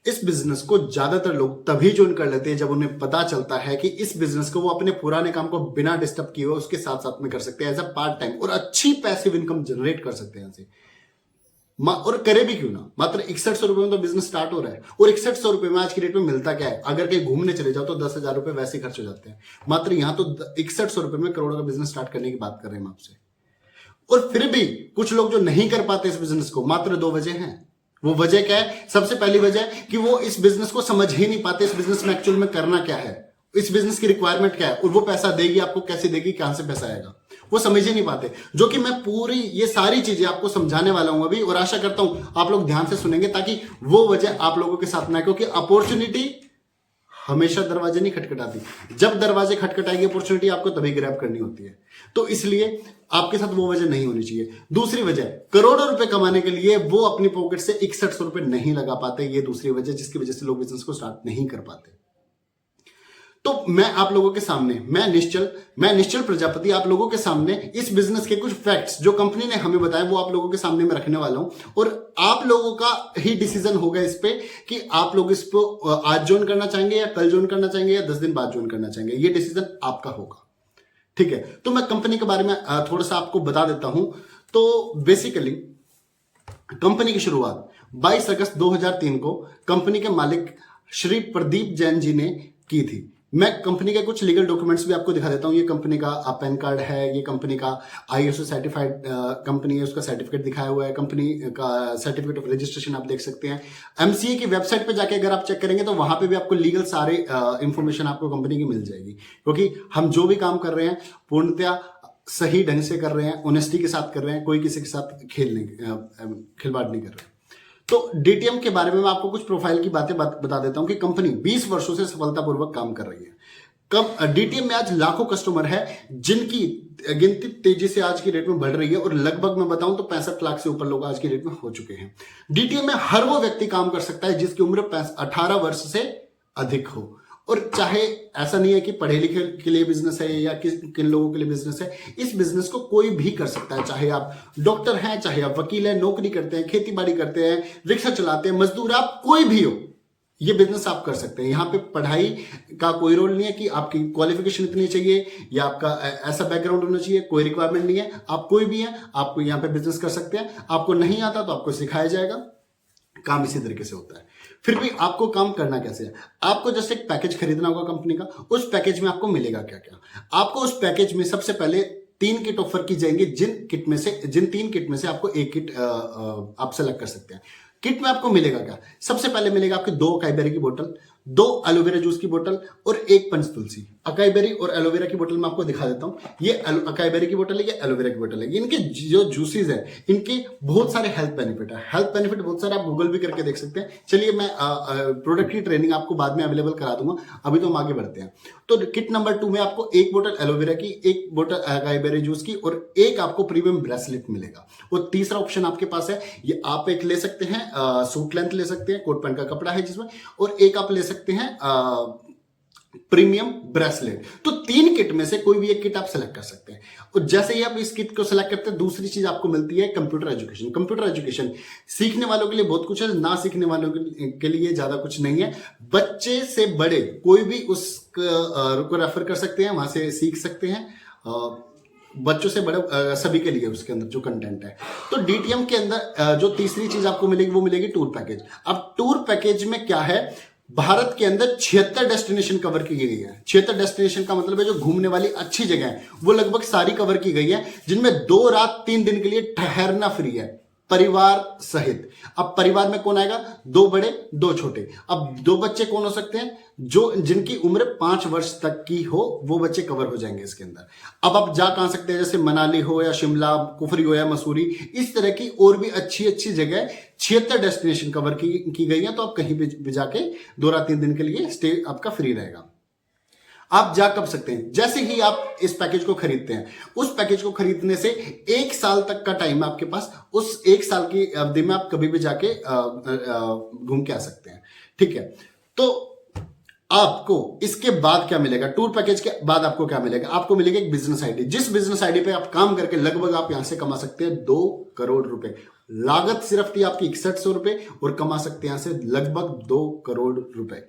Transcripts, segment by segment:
इस बिजनेस को ज्यादातर लोग तभी ज्वाइन कर लेते हैं जब उन्हें पता चलता है कि इस बिजनेस को वो अपने पुराने काम को बिना डिस्टर्ब किए हुए उसके साथ साथ में कर सकते हैं एज अ पार्ट टाइम, और अच्छी पैसिव इनकम जनरेट कर सकते हैं यहाँ से। और करे भी क्यों ना, मात्र 6100 रुपए में तो बिजनेस स्टार्ट हो रहा है। और 6100 रुपए में आज की डेट में मिलता क्या है? अगर कहीं घूमने चले जाओ तो 10,000 रुपए वैसे ही खर्च हो जाते हैं। मात्र यहाँ तो 6100 रुपए में करोड़ों का बिजनेस स्टार्ट करने की बात कर रहे हैं हम आपसे। और फिर भी कुछ लोग जो नहीं कर पाते इस बिजनेस को, मात्र 2 वजह हैं। वो वजह क्या है? सबसे पहली वजह है कि वो इस बिजनेस को समझ ही नहीं पाते, इस बिजनेस में एक्चुअल में करना क्या है, इस बिजनेस की रिक्वायरमेंट क्या है, और वो पैसा देगी आपको कैसे देगी, कहां से पैसा आएगा, वो समझ ही नहीं पाते। जो कि मैं पूरी ये सारी चीजें आपको समझाने वाला हूं अभी, और आशा करता हूं आप लोग ध्यान से सुनेंगे ताकि वो वजह आप लोगों के साथ ना आए। क्योंकि अपॉर्चुनिटी हमेशा दरवाजे नहीं खटखटाती, जब दरवाजे खटखटाएगी अपॉर्चुनिटी आपको तभी ग्रैब करनी होती है। तो इसलिए आपके साथ वो वजह नहीं होनी चाहिए। दूसरी वजह, करोड़ों रुपए कमाने के लिए वो अपनी पॉकेट से 6100 रुपए नहीं लगा पाते। ये दूसरी वजह जिसकी वजह से लोग बिजनेस को स्टार्ट नहीं कर पाते। तो मैं आप लोगों के सामने, मैं निश्चल प्रजापति आप लोगों के सामने इस बिजनेस के कुछ फैक्ट्स जो कंपनी ने हमें बताया वो आप लोगों के सामने मैं रखने वाला हूं, और आप लोगों का ही डिसीजन होगा इस पे कि आप लोग इसको आज ज्वाइन करना चाहेंगे या कल ज्वाइन करना चाहेंगे या 10 दिन बाद ज्वाइन करना चाहेंगे। ये डिसीजन आपका होगा, ठीक है। तो मैं कंपनी के बारे में थोड़ा सा आपको बता देता हूं। तो बेसिकली कंपनी की शुरुआत 22 अगस्त 2003 को कंपनी के मालिक श्री प्रदीप जैन जी ने की थी। मैं कंपनी के कुछ लीगल डॉक्यूमेंट्स भी आपको दिखा देता हूं। ये कंपनी का पैन कार्ड है, ये कंपनी का ISO सर्टिफाइड कंपनी है, उसका सर्टिफिकेट दिखाया हुआ है, कंपनी का सर्टिफिकेट ऑफ रजिस्ट्रेशन आप देख सकते हैं। MCA की वेबसाइट पे जाके अगर आप चेक करेंगे तो वहां पे भी आपको लीगल सारे इंफॉर्मेशन आपको कंपनी की मिल जाएगी। क्योंकि हम जो भी काम कर रहे हैं पूर्णतया सही ढंग से कर रहे हैं, ऑनेस्टी के साथ कर रहे हैं, कोई किसी के साथ खिलवाड़ नहीं कर रहे हैं। तो DTM के बारे में मैं आपको कुछ प्रोफाइल की बातें बता देता हूं कि कंपनी 20 वर्षों से सफलतापूर्वक काम कर रही है। DTM में आज लाखों कस्टमर है जिनकी गिनती तेजी से आज की डेट में बढ़ रही है, और लगभग मैं बताऊं तो 65 लाख से ऊपर लोग आज की डेट में हो चुके हैं। DTM में हर वो व्यक्ति काम कर सकता है जिसकी उम्र 18 वर्ष से अधिक हो। और चाहे ऐसा नहीं है कि पढ़े लिखे के लिए बिजनेस है या किन लोगों के लिए बिजनेस है, इस बिजनेस को कोई भी कर सकता है। चाहे आप डॉक्टर हैं, चाहे आप वकील हैं, नौकरी करते हैं, खेती बाड़ी करते हैं, रिक्शा चलाते हैं, मजदूर, आप कोई भी हो, ये बिजनेस आप कर सकते हैं। यहाँ पे पढ़ाई का कोई रोल नहीं है कि आपकी क्वालिफिकेशन इतनी चाहिए या आपका ऐसा बैकग्राउंड होना चाहिए, कोई रिक्वायरमेंट नहीं है। आप कोई भी हैं, आप यहाँ पे बिजनेस कर सकते हैं। आपको नहीं आता तो आपको सिखाया जाएगा, काम इसी तरीके से होता है। फिर भी आपको काम करना कैसे है? आपको जस्ट एक पैकेज खरीदना होगा कंपनी का। उस पैकेज में आपको मिलेगा क्या क्या? आपको उस पैकेज में सबसे पहले 3 किट ऑफर की जाएंगी, जिन 3 किट में से आपको एक किट आप सेलेक्ट कर सकते हैं। किट में आपको मिलेगा क्या? सबसे पहले मिलेगा आपके 2 अकाई बेरी की बोतल, 2 एलोवेरा जूस की बोतल और 1 पंच तुलसी। अकाई बेरी और एलोवेरा की बोतल मैं आपको दिखा देता हूं। ये अकाई बेरी की बोतल है, ये एलोवेरा की बोतल है। इनके जो जूसेस है इनके बहुत सारे हेल्थ बेनिफिट है। हेल्थ बेनिफिट बहुत सारे आप गूगल भी करके देख सकते हैं। चलिए मैं प्रोडक्ट की ट्रेनिंग आपको बाद में अवेलेबल करा दूंगा, अभी तो हम आगे बढ़ते हैं। तो किट नंबर 2 में आपको 1 बोतल एलोवेरा की, 1 बोतल अकाई बेरी जूस की और 1 आपको प्रीमियम ब्रेसलेट मिलेगा। और तीसरा ऑप्शन आपके पास है, ये आप एक ले सकते हैं, सूट लेंथ ले सकते हैं, कोट पैंट का कपड़ा है जिसमें, और एक आप ले सकते हैं प्रीमियम ब्रेसलेट। तो 3 किट में से कोई भी एक किट आप सेलेक्ट कर सकते हैं। और जैसे ही आप इस किट को सेलेक्ट करते हैं, दूसरी चीज आपको मिलती है कंप्यूटर एजुकेशन। कंप्यूटर एजुकेशन सीखने वालों के लिए बहुत कुछ है, ना सीखने वालों के लिए ज्यादा कुछ नहीं है। बच्चे से बड़े कोई भी उसको रेफर कर सकते हैं, वहां से सीख सकते हैं। बच्चों से बड़े सभी के लिए उसके अंदर जो कंटेंट है। तो DTM के अंदर जो तीसरी चीज आपको मिलेगी वो मिलेगी टूर पैकेज। अब टूर पैकेज में क्या है, भारत के अंदर 76 डेस्टिनेशन कवर की गई है। 76 डेस्टिनेशन का मतलब है जो घूमने वाली अच्छी जगह है वो लगभग सारी कवर की गई है, जिनमें 2 रात 3 दिन के लिए ठहरना फ्री है, परिवार सहित। अब परिवार में कौन आएगा? 2 बड़े 2 छोटे। अब 2 बच्चे कौन हो सकते हैं? जिनकी उम्र 5 वर्ष तक की हो, वो बच्चे कवर हो जाएंगे इसके अंदर। अब आप जा कहां सकते हैं, जैसे मनाली हो या शिमला, कुफरी हो या मसूरी, इस तरह की और भी अच्छी अच्छी जगह 76 डेस्टिनेशन कवर की गई है। तो आप कहीं भी जाके 2 रात 3 दिन के लिए स्टे आपका फ्री रहेगा। आप जा कब सकते हैं? जैसे ही आप इस पैकेज को खरीदते हैं, उस पैकेज को खरीदने से 1 साल तक का टाइम है आपके पास। उस 1 साल की अवधि में आप कभी भी जाके घूम के आ सकते हैं, ठीक है। तो आपको इसके बाद क्या मिलेगा? टूर पैकेज के बाद आपको क्या मिलेगा? आपको मिलेगा एक बिजनेस आईडी। जिस बिजनेस आईडी पे आप काम करके लगभग आप यहां से कमा सकते हैं 2 करोड़ रुपए। लागत सिर्फ थी आपकी 6100 रुपए और कमा सकते हैं यहां से लगभग 2 करोड़ रुपए।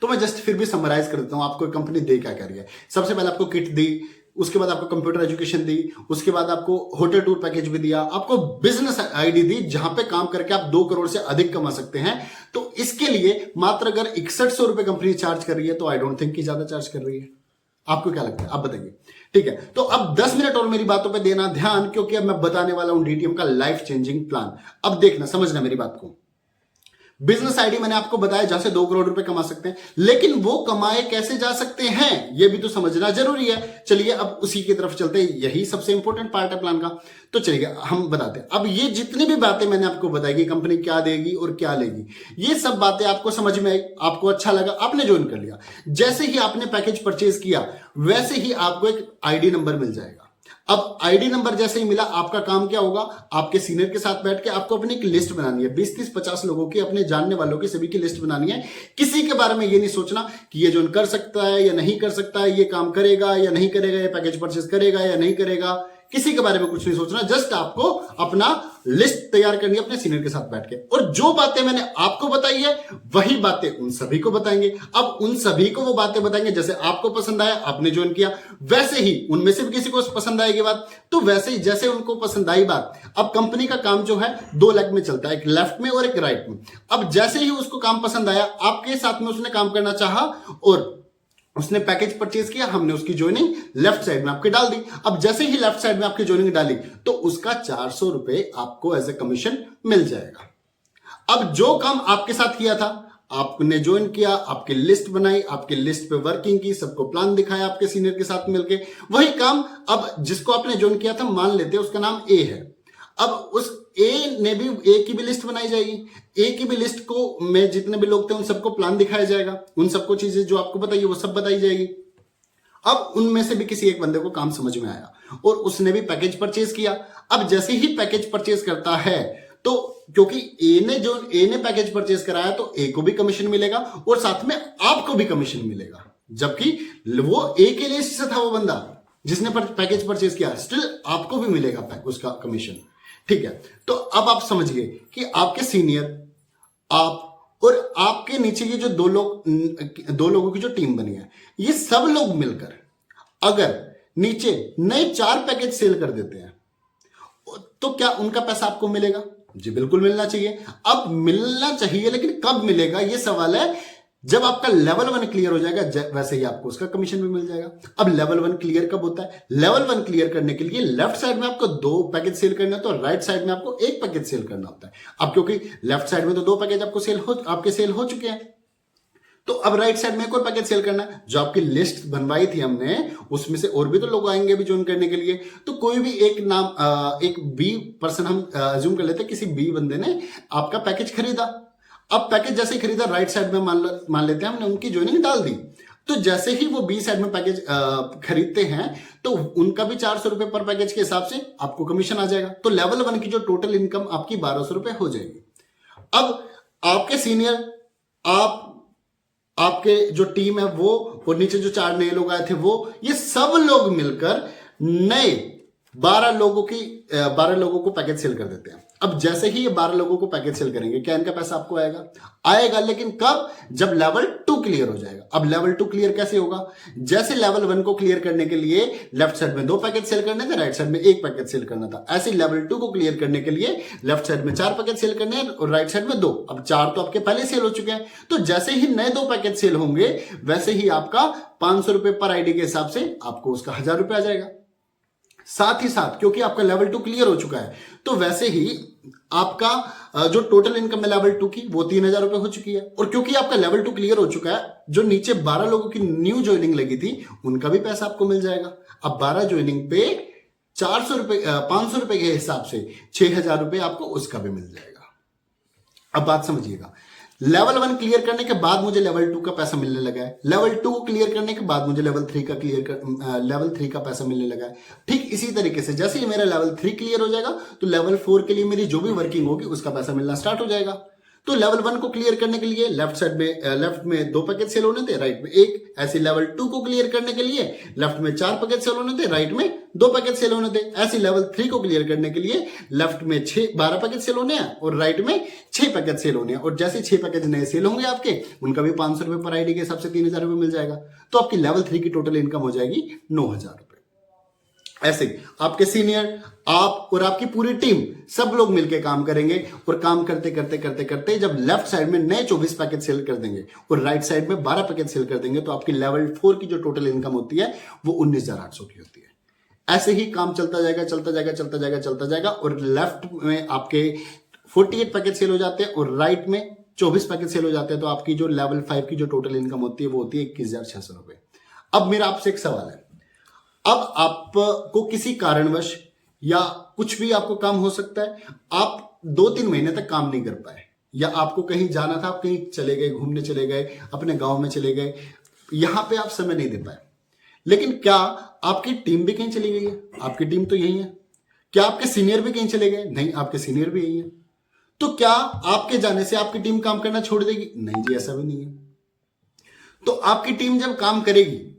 तो मैं जस्ट फिर भी समराइज कर देता हूं आपको कंपनी दे क्या कर रही है। सबसे पहले आपको किट दी, उसके बाद आपको कंप्यूटर एजुकेशन दी, उसके बाद आपको होटल टूर पैकेज भी दिया, आपको बिजनेस आईडी दी जहां पे काम करके आप 2 करोड़ से अधिक कमा सकते हैं। तो इसके लिए मात्र अगर 6100 रुपए कंपनी चार्ज कर रही है तो आई डोंट थिंक कि ज्यादा चार्ज कर रही है। आपको क्या लगता है, आप बताइए। ठीक है, तो अब 10 मिनट और मेरी बातों पे देना ध्यान, क्योंकि अब मैं बताने वाला हूं डीटीएम का लाइफ चेंजिंग प्लान। अब देखना, समझना मेरी बात को। बिजनेस आईडी मैंने आपको बताया जहां से 2 करोड़ रुपए कमा सकते हैं, लेकिन वो कमाए कैसे जा सकते हैं ये भी तो समझना जरूरी है। चलिए अब उसी की तरफ चलते हैं, यही सबसे इंपॉर्टेंट पार्ट है प्लान का। तो चलिए हम बताते हैं। अब ये जितनी भी बातें मैंने आपको बताई कि कंपनी क्या देगी और क्या लेगी, ये सब बातें आपको समझ में आई, आपको अच्छा लगा, आपने ज्वाइन कर लिया। जैसे ही आपने पैकेज परचेज किया वैसे ही आपको एक आईडी नंबर मिल जाएगा। अब आईडी नंबर जैसे ही मिला, आपका काम क्या होगा, आपके सीनियर के साथ बैठ के आपको अपनी एक लिस्ट बनानी है, 20, 30, 50 लोगों की, अपने जानने वालों की, सभी की लिस्ट बनानी है। किसी के बारे में ये नहीं सोचना कि ये जो कर सकता है या नहीं कर सकता है, ये काम करेगा या नहीं करेगा, ये पैकेज परचेज करेगा या नहीं करेगा, किसी के बारे में कुछ नहीं सोचना। जस्ट आपको अपना लिस्ट तैयार करनी है अपने सीनियर के साथ बैठ के, और जो बातें मैंने आपको बताई है वही बातें उन सभी को बताएंगे। अब उन सभी को वो बातें बताएंगे जैसे आपको पसंद आया, आपने ज्वाइन किया, वैसे ही उनमें से भी किसी को पसंद आएगी बात, तो वैसे ही जैसे उनको पसंद आई बात। अब कंपनी का काम जो है 2 लेग में चलता है, एक लेफ्ट में और एक राइट में। अब जैसे ही उसको काम पसंद आया, आपके साथ में उसने काम करना चाहा और उसने पैकेज परचेज किया, हमने उसकी ज्वाइनिंग लेफ्ट साइड में आपके डाल दी। अब जैसे ही लेफ्ट साइड में आपकी ज्वाइनिंग डाली तो उसका 400 रुपए आपको एज ए कमीशन मिल जाएगा। अब जो काम आपके साथ किया था, आपने ज्वाइन किया, आपकी लिस्ट बनाई, आपकी लिस्ट पे वर्किंग की, सबको प्लान दिखाया आपके सीनियर के साथ मिलके, वही काम अब जिसको आपने ज्वाइन किया था, मान लेते हैं उसका नाम ए है। अब उस ए ने भी, ए की भी लिस्ट बनाई जाएगी, ए की भी लिस्ट को में जितने भी लोग थे उन सबको प्लान दिखाया जाएगा, उन सबको चीजें जो आपको बताइए वो सब बताई जाएगी। अब उनमें से भी किसी एक बंदे को काम समझ में आया और उसने भी पैकेज परचेज किया। अब जैसे ही पैकेज परचेज करता है तो क्योंकि ए ने पैकेज परचेज कराया तो ए को भी कमीशन मिलेगा और साथ में आपको भी कमीशन मिलेगा, जबकि वो ए के लिए से था वो बंदा जिसने पैकेज परचेज किया, स्टिल आपको भी मिलेगा उसका कमीशन। ठीक है, तो अब आप समझिए कि आपके सीनियर, आप और आपके नीचे ये जो दो लोगों की जो टीम बनी है, ये सब लोग मिलकर अगर नीचे नए 4 पैकेज सेल कर देते हैं तो क्या उनका पैसा आपको मिलेगा? जी बिल्कुल मिलना चाहिए। अब मिलना चाहिए, लेकिन कब मिलेगा ये सवाल है। जब आपका लेवल 1 क्लियर हो जाएगा वैसे ही आपको उसका कमीशन भी मिल जाएगा। अब लेवल 1 क्लियर कब होता है? लेवल 1 क्लियर करने के लिए लेफ्ट साइड में आपको 2 पैकेज सेल करना है तो राइट साइड में आपको 1 पैकेज सेल करना होता है। अब क्योंकि लेफ्ट साइड में तो 2 पैकेज आपको सेल हो चुके हैं, तो अब राइट साइड में एक और पैकेज सेल करना है। जो आपकी लिस्ट बनवाई थी हमने, उसमें से और भी तो लोग आएंगे भी ज्वाइन करने के लिए, तो कोई भी एक एक बी पर्सन हम अज्यूम कर लेते हैं, किसी बी बंदे ने आपका पैकेज खरीदा। अब पैकेज जैसे ही खरीदा, राइट साइड में मान लेते हैं हमने उनकी ज्वाइनिंग डाल दी, तो जैसे ही वो बी साइड में पैकेज खरीदते हैं तो उनका भी 400 रुपए पर पैकेज के हिसाब से आपको कमीशन आ जाएगा। तो लेवल 1 की जो टोटल इनकम आपकी 1200 रुपए हो जाएगी। अब आपके सीनियर, आपके जो टीम है वो, और नीचे जो 4 नए लोग आए थे वो, ये सब लोग मिलकर नए 12 लोगों को पैकेज सेल कर देते हैं। अब जैसे ही ये 12 लोगों को पैकेज सेल करेंगे, क्या इनका पैसा आपको आएगा, लेकिन कब? जब लेवल 2 क्लियर हो जाएगा। अब लेवल 2 क्लियर कैसे होगा? जैसे लेवल 1 को क्लियर करने के लिए लेफ्ट साइड में 2 पैकेज सेल करने थे, राइट साइड में 1 पैकेज सेल करना था, ऐसे लेवल 2 को क्लियर करने के लिए लेफ्ट साइड में 4 पैकेज सेल करने हैं और राइट साइड में 2। अब 4 तो आपके पहले सेल हो चुके हैं, तो जैसे ही नए 2 पैकेज सेल होंगे वैसे ही आपका 500 रुपए पर आईडी के हिसाब से आपको उसका 1000 रुपए आ जाएगा। साथ ही साथ क्योंकि आपका लेवल 2 क्लियर हो चुका है, तो वैसे ही आपका जो टोटल इनकम है लेवल 2 की वो 3000 रुपए हो चुकी है। और क्योंकि आपका लेवल 2 क्लियर हो चुका है, जो नीचे 12 लोगों की न्यू ज्वाइनिंग लगी थी उनका भी पैसा आपको मिल जाएगा। अब 12 ज्वाइनिंग पे 500 रुपए के हिसाब से 6000 रुपए आपको उसका भी मिल जाएगा। अब बात समझिएगा, लेवल 1 क्लियर करने के बाद मुझे लेवल 2 का पैसा मिलने लगा है, लेवल 2 को क्लियर करने के बाद मुझे लेवल 3 का पैसा मिलने लगा है। ठीक इसी तरीके से जैसे ही मेरा लेवल 3 क्लियर हो जाएगा तो लेवल 4 के लिए मेरी जो भी वर्किंग होगी उसका पैसा मिलना स्टार्ट हो जाएगा। तो लेवल 1 को क्लियर करने के लिए लेफ्ट में 2 पैकेज सेल होने थे, राइट में 1। ऐसे लेवल 2 को क्लियर करने के लिए लेफ्ट में 4 पैकेज सेल होने थे, राइट में 2 पैकेज सेल होने थे। ऐसे लेवल 3 को क्लियर करने के लिए लेफ्ट में 12 पैकेज सेल होने हैं और राइट में 6 पैकेज सेल होने हैं। और जैसे 6 पैकेज नए सेल होंगे आपके, उनका भी 500 रुपए पर आईडी के हिसाब से 3000 रुपए मिल जाएगा। तो आपकी लेवल 3 की टोटल इनकम हो जाएगी 9000 रुपए। ऐसे आपके सीनियर, आप और आपकी पूरी टीम, सब लोग मिलकर काम करेंगे और काम करते करते करते करते जब लेफ्ट साइड में नए 24 पैकेज सेल कर देंगे और राइट साइड में 12 पैकेज सेल कर देंगे, तो आपकी लेवल 4 की जो टोटल इनकम होती है वो 19,800 की होती है। ऐसे ही काम चलता जाएगा चलता जाएगा चलता जाएगा चलता जाएगा और लेफ्ट में आपके 48 पैकेज सेल हो जाते हैं और राइट में 24 पैकेज सेल हो जाते हैं। तो आपकी जो लेवल 5 की जो टोटल इनकम होती है वो होती है 21,600 रुपए। अब मेरा आपसे एक सवाल है, अब आपको किसी कारणवश या कुछ भी आपको काम हो सकता है, आप 2-3 महीने तक काम नहीं कर पाए, या आपको कहीं जाना था, आप कहीं चले गए, घूमने चले गए, अपने गांव में चले गए, यहां पे आप समय नहीं दे पाए। लेकिन क्या आपकी टीम भी कहीं चली गई है? आपकी टीम तो यही है। क्या आपके सीनियर भी कहीं चले गए? नहीं, आपके सीनियर भी यही है। तो क्या आपके जाने से आपकी टीम काम करना छोड़ देगी? नहीं जी, ऐसा भी नहीं है। तो आपकी टीम जब काम करेगी,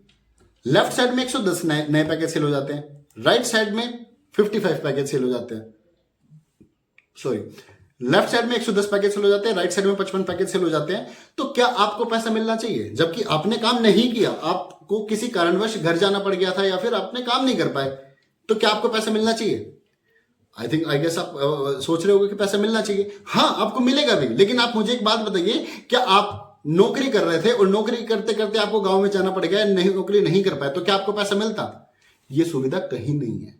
लेफ्ट साइड में 110 नए पैकेज सेल हो जाते हैं, राइट साइड में 55 पैकेज सेल हो जाते हैं, सॉरी, लेफ्ट साइड में 110 पैकेज सेल हो जाते हैं, राइट साइड में 55 पैकेज सेल हो जाते हैं। तो क्या आपको पैसा मिलना चाहिए जबकि आपने काम नहीं किया, आपको किसी कारणवश घर जाना पड़ गया था या फिर आपने काम नहीं कर पाए, तो क्या आपको पैसा मिलना चाहिए? आई गेस आप सोच रहे होगे कि पैसा मिलना चाहिए। हाँ, आपको मिलेगा भी, लेकिन आप मुझे एक बात बताइए, क्या आप नौकरी कर रहे थे और नौकरी करते करते आपको गांव में जाना पड़ गया, नहीं नौकरी नहीं कर पाए, तो क्या आपको पैसा मिलता? ये सुविधा कहीं नहीं है,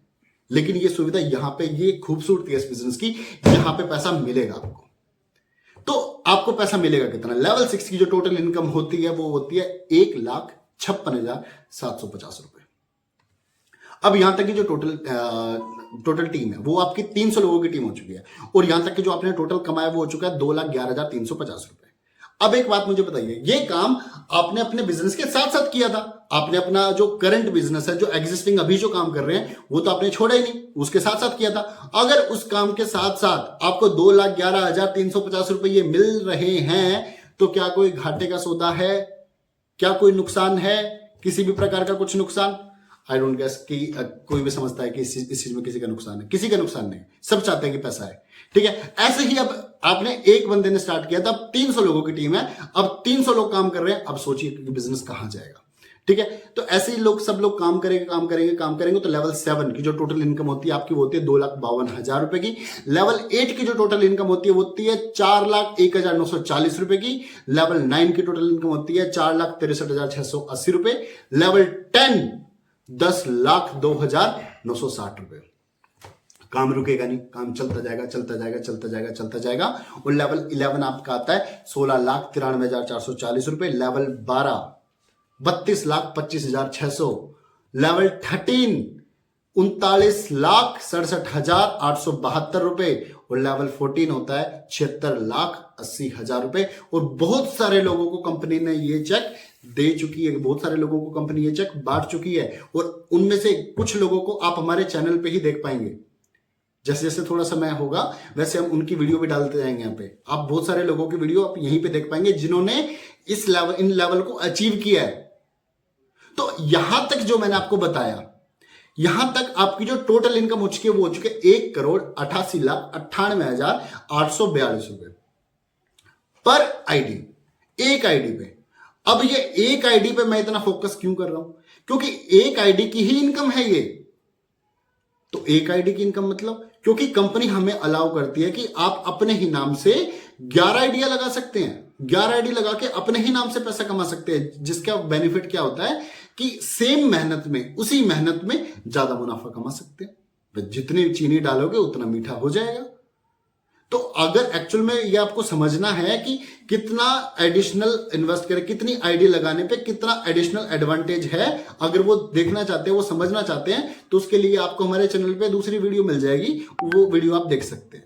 लेकिन ये सुविधा यहां पे, ये खूबसूरती है इस बिजनेस की, यहां पे पैसा मिलेगा आपको। तो आपको पैसा मिलेगा कितना? लेवल 6 की जो टोटल इनकम होती है वो होती है 1,56,750 रुपए। अब यहां तक की जो टोटल टीम है वो आपकी 300 लोगों की टीम हो चुकी है और यहां तक कि जो आपने टोटल कमाया वो हो चुका है 2,11,350 रुपए। अब एक बात मुझे बताइए, ये काम आपने अपने बिजनेस के साथ साथ किया था। आपने अपना जो करंट बिजनेस है, जो एग्जिस्टिंग अभी जो काम कर रहे हैं, वो तो आपने छोड़ा ही नहीं, उसके साथ साथ किया था। अगर उस काम के साथ साथ आपको 2,11,350 रुपये मिल रहे हैं, तो क्या कोई घाटे का सौदा है? क्या कोई नुकसान है? किसी भी प्रकार का कुछ नुकसान? आई डोंट गेस कि कोई भी समझता है कि इस चीज में किसी का नुकसान है। किसी का नुकसान नहीं, सब चाहते हैं कि पैसा है। ठीक है, ऐसे ही अब आपने एक बंदे ने स्टार्ट किया था, अब 300 लोगों की टीम है, अब 300 लोग काम कर रहे हैं। अब सोचिए कि बिजनेस कहां जाएगा। ठीक है, तो ऐसे ही सब लोग काम करेंगे। तो लेवल 7 की जो टोटल इनकम होती है आपकी, वो होती है 2,52,000 रुपए की। लेवल 8 की जो टोटल इनकम होती है वो होती है 4,01,940 रुपए की। लेवल 9 की टोटल इनकम होती है 4,63,680 रुपए। लेवल 10 10,02,960 रुपए। काम रुकेगा नहीं, काम चलता जाएगा। और लेवल 11 आपका आता है 16,93,440 रुपए। लेवल 12 32,25,600। लेवल 13 39,67,872 रुपए। और लेवल 14 होता है 76,80,000 रुपए। और बहुत सारे लोगों को कंपनी ने ये चेक दे चुकी है, बहुत सारे लोगों को कंपनी ये चेक बांट चुकी है। और उनमें से कुछ लोगों को आप हमारे चैनल पे ही देख पाएंगे। जैसे जैसे थोड़ा समय होगा वैसे हम उनकी वीडियो भी डालते जाएंगे। यहाँ पे आप बहुत सारे लोगों की वीडियो आप यहीं पे देख पाएंगे जिन्होंने इन लेवल को अचीव किया है। तो यहां तक जो मैंने आपको बताया, यहां तक आपकी जो टोटल इनकम हो चुकी है वो हो चुकी है 1,88,98,842 रुपए पर आईडी, एक आईडी पे। अब ये एक आईडी पे मैं इतना फोकस क्यों कर रहा हूं? क्योंकि एक आईडी की ही इनकम है ये। तो एक आईडी की इनकम मतलब, क्योंकि कंपनी हमें अलाउ करती है कि आप अपने ही नाम से 11 आइडिया लगा सकते हैं। 11 आईडी लगा के अपने ही नाम से पैसा कमा सकते हैं, जिसका बेनिफिट क्या होता है कि सेम मेहनत में, उसी मेहनत में ज्यादा मुनाफा कमा सकते हैं। जितनी चीनी डालोगे उतना मीठा हो जाएगा। तो अगर एक्चुअल में ये आपको समझना है कि कितना एडिशनल इन्वेस्ट करें, कितनी आईडी लगाने पे कितना एडिशनल एडवांटेज है, अगर वो देखना चाहते हैं, वो समझना चाहते हैं, तो उसके लिए आपको हमारे चैनल पे दूसरी वीडियो मिल जाएगी, वो वीडियो आप देख सकते हैं।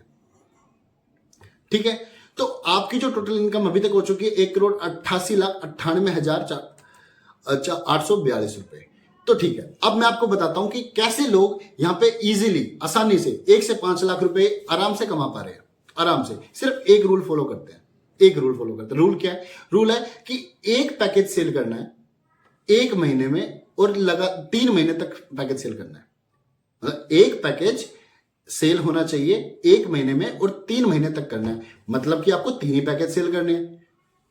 ठीक है, तो आपकी जो टोटल इनकम अभी तक हो चुकी है 1,88,98,842 रुपए। तो ठीक है, अब मैं आपको बताता हूं कि कैसे लोग यहां पे इजीली, आसानी से 1 से 5 लाख रुपए आराम से कमा पा रहे हैं। आराम से, सिर्फ एक रूल फॉलो करते हैं। एक रूल फॉलो करते हैं। रूल क्या है? रूल है कि एक पैकेज सेल करना है 1 महीने में और 3 महीने तक पैकेज सेल करना है। मतलब एक पैकेज सेल होना चाहिए 1 महीने में और 3 महीने तक करना है। मतलब कि आपको 3 ही पैकेज सेल करने हैं,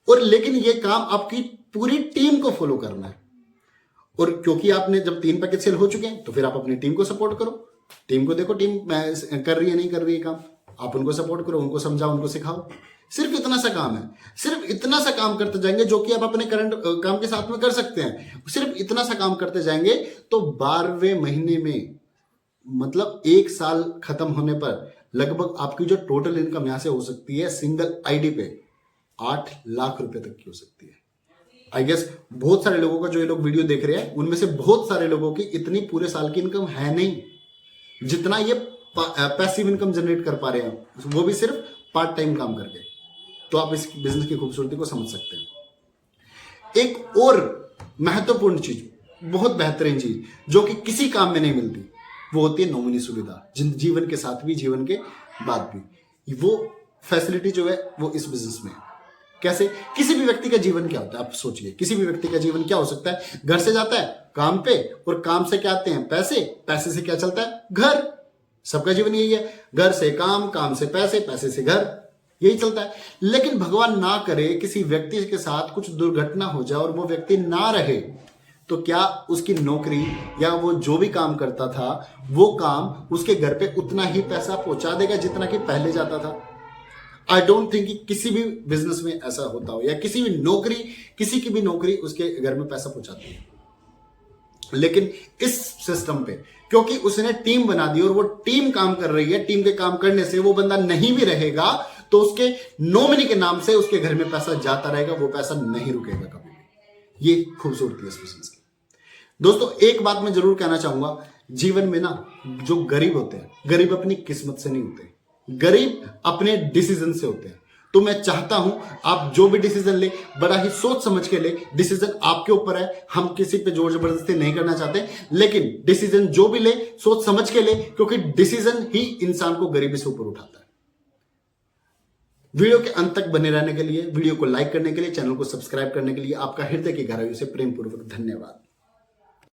और लेकिन ये काम आपकी पूरी टीम को फॉलो करना है। और क्योंकि आपने जब 3 पैकेज सेल हो चुके हैं तो फिर आप अपनी टीम को सपोर्ट करो, टीम को देखो टीम कर रही है नहीं कर रही है काम, आप उनको सपोर्ट करो, उनको समझाओ, उनको सिखाओ। सिर्फ इतना सा काम है, सिर्फ इतना सा काम करते जाएंगे जो कि आप अपने करंट काम के साथ में कर सकते हैं। सिर्फ इतना सा काम करते जाएंगे तो 12वें महीने में, मतलब 1 साल खत्म होने पर लगभग आपकी जो टोटल इनकम यहां से हो सकती है सिंगल आईडी पे 8 लाख रुपए तक की हो सकती है। आई गेस बहुत सारे लोगों का जो ये लोग वीडियो देख रहे हैं उनमें से बहुत सारे लोगों की इतनी पूरे साल की इनकम है नहीं जितना ये पैसिव इनकम जनरेट कर पा रहे हैं, वो भी सिर्फ पार्ट टाइम काम करके। तो आप इस बिजनेस की खूबसूरती को समझ सकते हैं। एक और महत्वपूर्ण चीज, बहुत बेहतरीन चीज जो कि किसी काम में नहीं मिलती, वो होती है नॉमिनी सुविधा। जीवन के साथ भी, जीवन के बाद भी, वो फैसिलिटी जो है वो इस बिजनेस में है। कैसे? किसी भी व्यक्ति का जीवन क्या होता है, आप सोचिए, किसी भी व्यक्ति का जीवन क्या हो सकता है? घर से जाता है काम पे, और काम से क्या आते हैं? पैसे, पैसे से क्या चलता है? घर। सबका जीवन यही है, घर से काम, काम से पैसे, पैसे से घर, यही चलता है। लेकिन भगवान ना करे किसी व्यक्ति के साथ कुछ दुर्घटना हो जाए और वो व्यक्ति ना रहे, तो क्या उसकी नौकरी या वो जो भी काम करता था वो काम उसके घर पे उतना ही पैसा पहुंचा देगा जितना कि पहले जाता था? आई डोंट थिंक कि किसी भी बिजनेस में ऐसा होता हो, या किसी भी नौकरी, किसी की भी नौकरी उसके घर में पैसा पहुंचाती है। लेकिन इस सिस्टम पे क्योंकि उसने टीम बना दी और वो टीम काम कर रही है, टीम के काम करने से वो बंदा नहीं भी रहेगा तो उसके नॉमिनी के नाम से उसके घर में पैसा जाता रहेगा, वो पैसा नहीं रुकेगा कभी भी। ये खूबसूरती है इस बिजनेस की। दोस्तों एक बात मैं जरूर कहना चाहूंगा, जीवन में ना जो गरीब होते हैं, गरीब अपनी किस्मत से नहीं होते, गरीब अपने डिसीजन से होते हैं। तो मैं चाहता हूं आप जो भी डिसीजन ले बड़ा ही सोच समझ के ले। डिसीजन आपके ऊपर है, हम किसी पे जोर जबरदस्ती नहीं करना चाहते, लेकिन डिसीजन जो भी ले सोच समझ के ले, क्योंकि डिसीजन ही इंसान को गरीबी से ऊपर उठाता है। वीडियो के अंत तक बने रहने के लिए, वीडियो को लाइक करने के लिए, चैनल को सब्सक्राइब करने के लिए आपका हृदय की गहराइयों से प्रेम पूर्वक धन्यवाद।